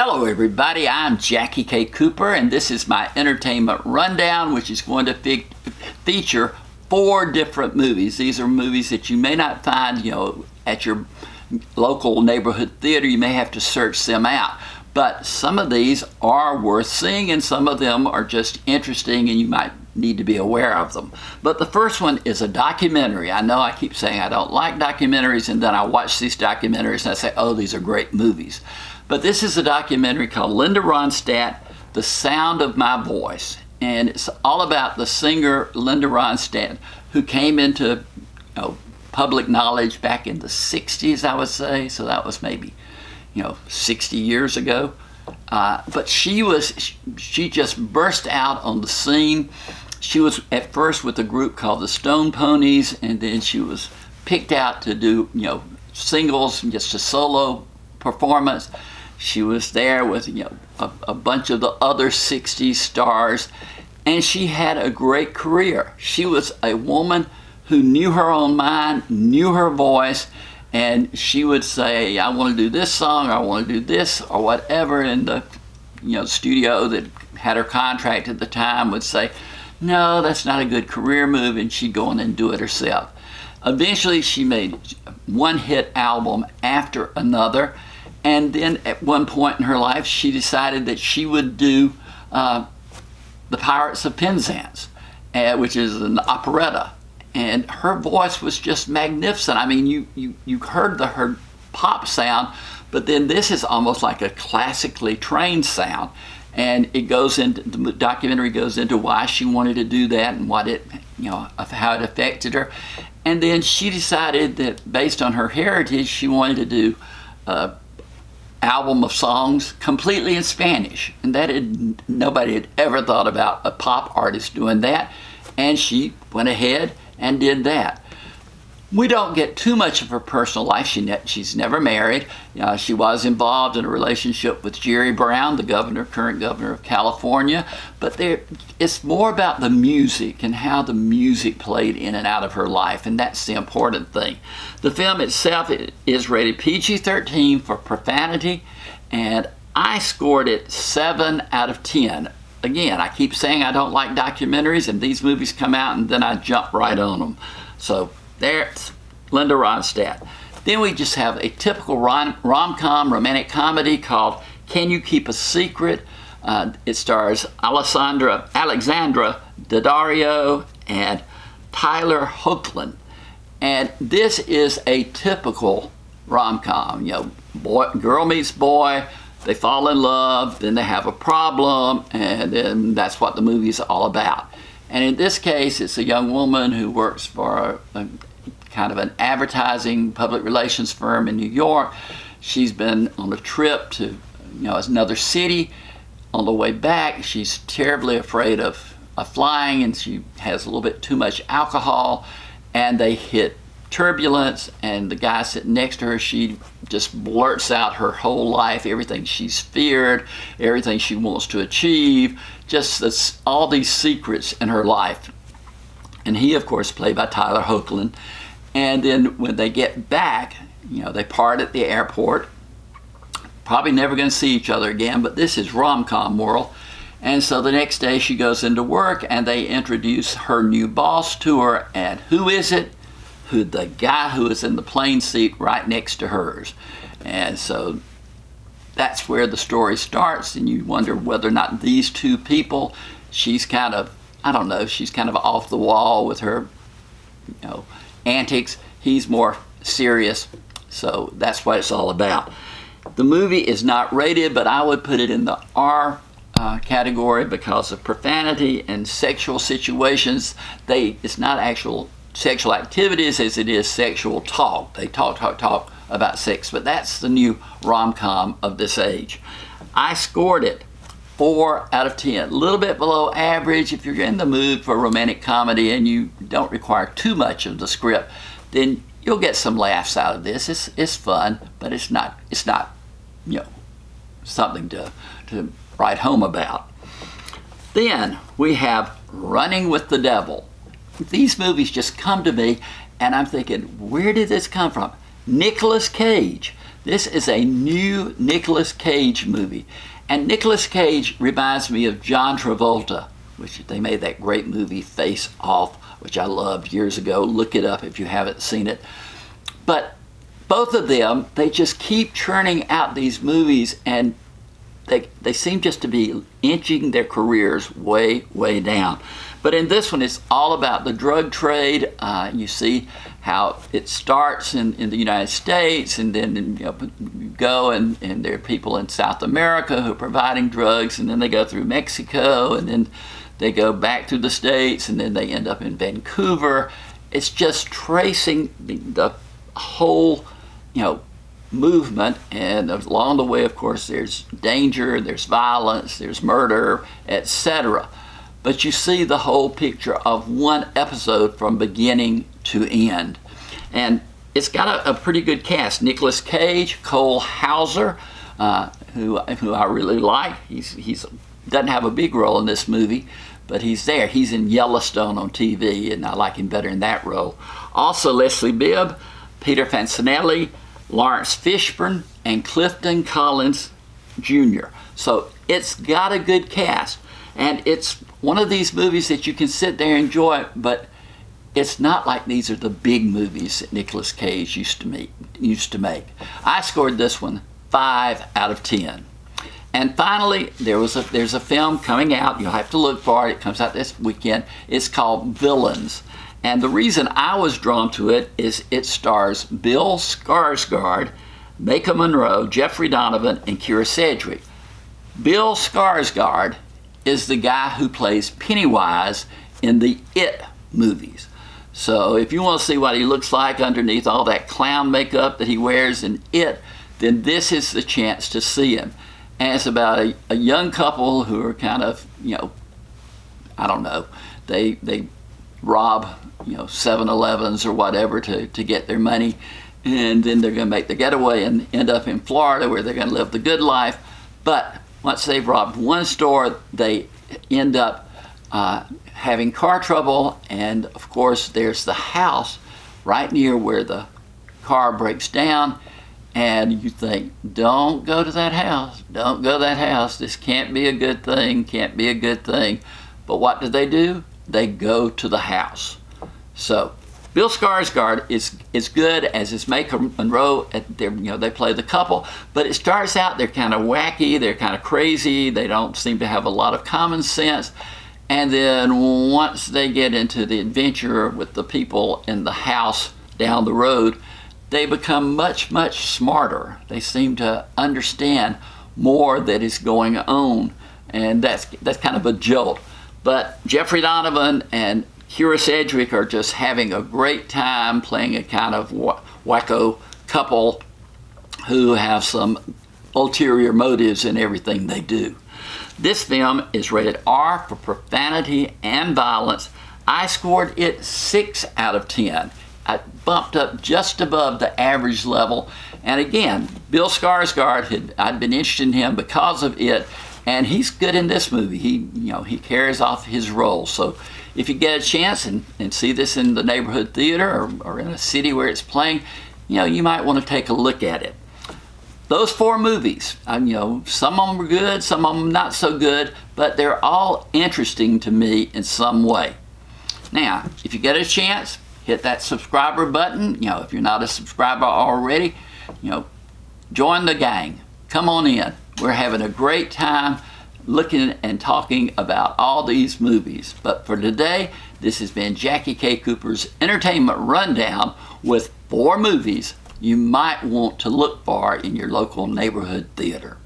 Hello everybody, I'm Jackie K. Cooper and this is my entertainment rundown, which is going to feature 4 different movies. These are movies that you may not find, at your local neighborhood theater. You may have to search them out. But some of these are worth seeing and some of them are just interesting and you might need to be aware of them. But the first one is a documentary. I know I keep saying I don't like documentaries, and then I watch these documentaries and I say, oh, these are great movies. But this is a documentary called Linda Ronstadt, The Sound of My Voice. And it's all about the singer Linda Ronstadt, who came into public knowledge back in the 60s, I would say. So that was maybe 60 years ago. But she just burst out on the scene. She was at first with a group called the Stone Ponies, and then she was picked out to do singles, just a solo performance. She was there with a bunch of the other 60s stars, and she had a great career. She was a woman who knew her own mind, knew her voice, and she would say, I want to do this song, or I want to do this, or whatever, and the studio that had her contract at the time would say, no, that's not a good career move, and she'd go in and do it herself. Eventually she made one hit album after another, and then at one point in her life she decided that she would do The Pirates of Penzance, which is an operetta. And her voice was just magnificent. I mean, you heard her pop sound, but then this is almost like a classically trained sound. And the documentary goes into why she wanted to do that and how it affected her. And then she decided that based on her heritage, she wanted to do an album of songs completely in Spanish. And nobody had ever thought about a pop artist doing that. And she went ahead and did that. We don't get too much of her personal life. She's never married. She was involved in a relationship with Jerry Brown, the current governor of California. But it's more about the music and how the music played in and out of her life, and that's the important thing. The film itself is rated PG-13 for profanity, and I scored it 7 out of 10. Again, I keep saying I don't like documentaries, and these movies come out and then I jump right on them. So there's Linda Ronstadt. Then we just have a typical rom-com romantic comedy called Can You Keep a Secret? It stars Alexandra Daddario and Tyler Hoechlin. And this is a typical rom-com. Girl meets boy, they fall in love, then they have a problem, and then that's what the movie is all about. And in this case, it's a young woman who works for a kind of an advertising public relations firm in New York. She's been on a trip to another city. On the way back, she's terribly afraid of flying, and she has a little bit too much alcohol, and they hit turbulence, and the guy sitting next to her, she just blurts out her whole life, everything she's feared, everything she wants to achieve, just all these secrets in her life. And he, of course, played by Tyler Hoechlin. And then when they get back, they part at the airport. Probably never going to see each other again, but this is rom-com world. And so the next day she goes into work and they introduce her new boss to her. And who is it? The guy who is in the plane seat right next to hers. And so that's where the story starts, and you wonder whether or not these two people, she's kind of off the wall with her antics. He's more serious. So that's what it's all about. The movie is not rated, but I would put it in the R category because of profanity and sexual situations. It's not actual sexual activities as it is sexual talk. They talk about sex, but that's the new rom-com of this age. I scored it 4 out of 10. A little bit below average. If you're in the mood for romantic comedy and you don't require too much of the script, then you'll get some laughs out of this. It's fun, but it's not something to write home about. Then we have Running with the Devil. These movies just come to me and I'm thinking, where did this come from? Nicolas Cage. This is a new Nicolas Cage movie. And Nicolas Cage reminds me of John Travolta, which they made that great movie Face Off, which I loved years ago. Look it up if you haven't seen it. But both of them, they just keep churning out these movies, and they seem just to be inching their careers way, way down. But in this one, it's all about the drug trade. You see how it starts in the United States, and then you go and there are people in South America who are providing drugs, and then they go through Mexico, and then they go back to the States, and then they end up in Vancouver. It's just tracing the whole, movement, and along the way, of course, there's danger, there's violence, there's murder, etc. But you see the whole picture of one episode from beginning to end. And it's got a pretty good cast. Nicolas Cage, Cole Hauser, who I really like. He's doesn't have a big role in this movie, but he's there. He's in Yellowstone on TV, and I like him better in that role. Also Leslie Bibb, Peter Fancinelli, Lawrence Fishburne, and Clifton Collins Jr. So it's got a good cast. And it's one of these movies that you can sit there and enjoy, but it's not like these are the big movies that Nicolas Cage used to make. I scored this one 5 out of 10. And finally, there's a film coming out. You'll have to look for it. It comes out this weekend. It's called Villains. And the reason I was drawn to it is it stars Bill Skarsgård, Maika Monroe, Jeffrey Donovan, and Kyra Sedgwick. Bill Skarsgård is the guy who plays Pennywise in the It movies. So if you want to see what he looks like underneath all that clown makeup that he wears in It, then this is the chance to see him. And it's about a young couple who are kind of, I don't know, they rob 7-Elevens or whatever to get their money, and then they're going to make the getaway and end up in Florida where they're going to live the good life. But once they've robbed one store, they end up having car trouble, and of course there's the house right near where the car breaks down, and you think, don't go to that house, don't go to that house, this can't be a good thing, can't be a good thing. But what do? They go to the house. So Bill Skarsgård is good, as is Maika Monroe. They play the couple, but it starts out they're kind of wacky, they're kind of crazy, they don't seem to have a lot of common sense, and then once they get into the adventure with the people in the house down the road, they become much, much smarter. They seem to understand more that is going on, and that's kind of a jolt. But Jeffrey Donovan and Kyra Sedgwick are just having a great time playing a kind of wacko couple who have some ulterior motives in everything they do. This film is rated R for profanity and violence. I scored it 6 out of 10. I bumped up just above the average level. And again, Bill Skarsgård, I'd been interested in him because of it, and he's good in this movie. He carries off his role. So if you get a chance and see this in the neighborhood theater or in a city where it's playing, you might want to take a look at it. Those 4 movies, some of them are good, some of them not so good, but they're all interesting to me in some way. Now, if you get a chance, hit that subscriber button. If you're not a subscriber already, join the gang. Come on in. We're having a great time looking and talking about all these movies. But for today, this has been Jackie K. Cooper's Entertainment Rundown with 4 movies you might want to look for in your local neighborhood theater.